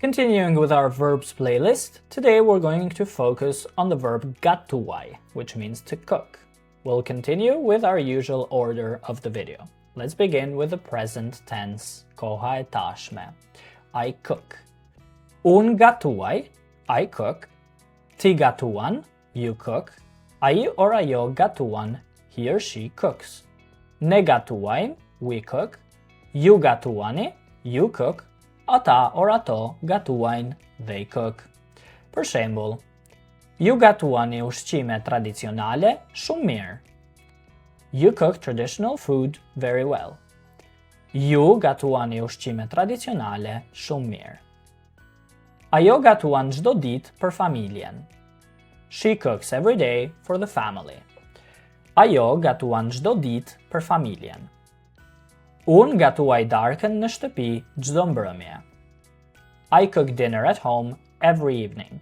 Continuing with our verbs playlist, today we're going to focus on the verb gatuaj, which means to cook. We'll continue with our usual order of the video. Let's begin with the present tense, koha e tashme. I cook. Un gatuaj, I cook. Ti gatuan, you cook. Ai or ajo gatuan, he or she cooks. Ne gatuajm, we cook. Ju gatuani, you cook. Ata or ato gatuajn, they cook. Për shembull, ju gatuani ushqime tradicionale shumë mirë. You cook traditional food very well. Ju gatuani ushqime tradicionale shumë mirë. Ajo gatuan çdo ditë për familjen. She cooks every day for the family. Ajo gatuan çdo ditë për familjen. Unë gatuaj darkën në shtëpi çdo mbrëmje. I cook dinner at home every evening.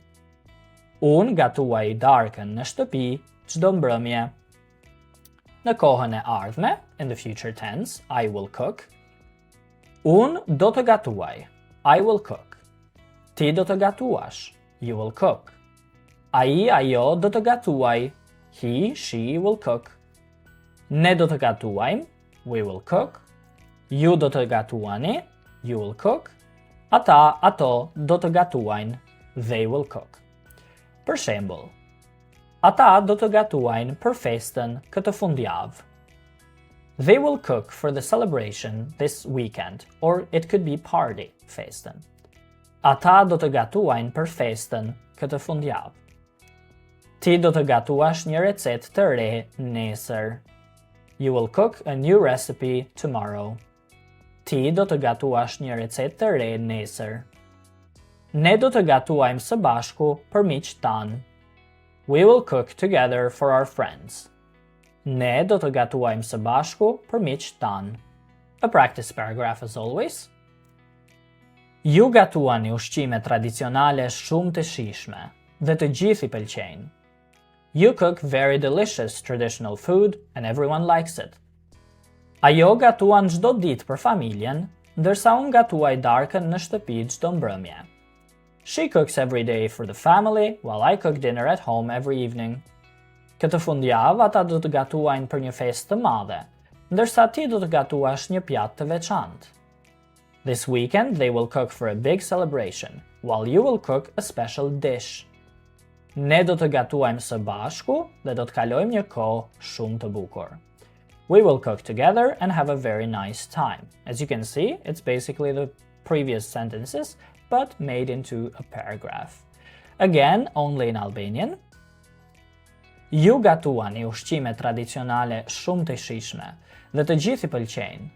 Unë gatuaj darkën në shtëpi çdo mbrëmje. Në kohën e ardhme, in the future tense, I will cook. Unë do të gatuaj. I will cook. Ti do të gatuash. You will cook. Ai, ajo do të gatuaj. He, she will cook. Ne do të gatuajm. We will cook. Ju do të gatuani, you will cook. Ata, ato do të gatuajnë, they will cook. Për shembull, ata do të gatuajnë për festën këtë fundjavë. They will cook for the celebration this weekend, or it could be party, festën. Ata do të gatuajnë për festën këtë fundjavë. Ti do të gatuash një recetë të re nesër. You will cook a new recipe tomorrow. Ti do të gatuash një recetë të re nesër. Ne do të gatuajmë së bashku për miqtë tanë. We will cook together for our friends. Ne do të gatuajmë së bashku për miqtë tanë. A practice paragraph as always. Ju gatuani ushqime tradicionale shumë të shijshme dhe të gjithë i pëlqejnë. You cook very delicious traditional food and everyone likes it. Ajo gatuan çdo ditë për familjen, ndërsa unë gatuaj darkën në shtëpi çdo mbrëmje. She cooks every day for the family, while I cook dinner at home every evening. Këtë fundjavë ata do të gatuajnë për një festë të madhe, ndërsa ti do të gatuash një pjatë të veçantë. This weekend they will cook for a big celebration, while you will cook a special dish. Ne do të gatuajmë së bashku dhe do të kalojmë një kohë shumë të bukur. We will cook together and have a very nice time. As you can see, it's basically the previous sentences, but made into a paragraph. Again, only in Albanian. Ju gatuani ushqime tradicionale shumë të shijshme dhe të gjithë i pëlqejnë.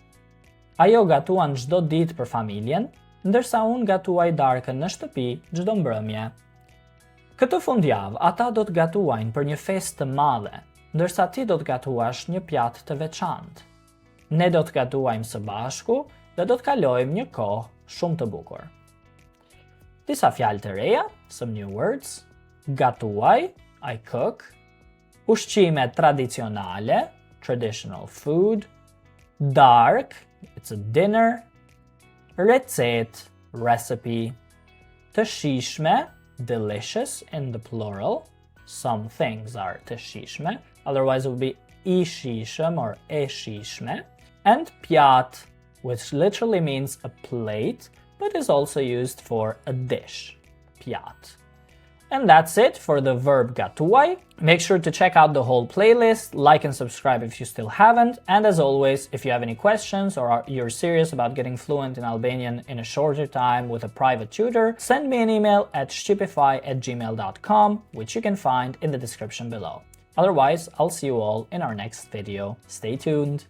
Ajo gatuan çdo ditë për familjen, ndërsa unë gatuaj darkën në shtëpi çdo mbrëmje. Këtë fundjavë ata do të gatuajnë për një festë të madhe, ndërsa ti do të gatuash një pjatë të veçantë. Ne do të gatuajmë së bashku dhe do të kalojmë një kohë shumë të bukur. Disa fjalë të reja, some new words. Gatuaj, I cook. Ushqime tradicionale, traditional food. Dark, it's a dinner. Recet, recipe. Të shijshme, delicious in the plural. Some things are të shijshme. Otherwise it would be I shijshëm or e shijshme. And pjat, which literally means a plate, but is also used for a dish. Pjat. And that's it for the verb gatuaj. Make sure to check out the whole playlist, like and subscribe if you still haven't, and as always, if you have any questions or you're serious about getting fluent in Albanian in a shorter time with a private tutor, send me an email at shqipify@gmail.com, which you can find in the description below. Otherwise, I'll see you all in our next video. Stay tuned!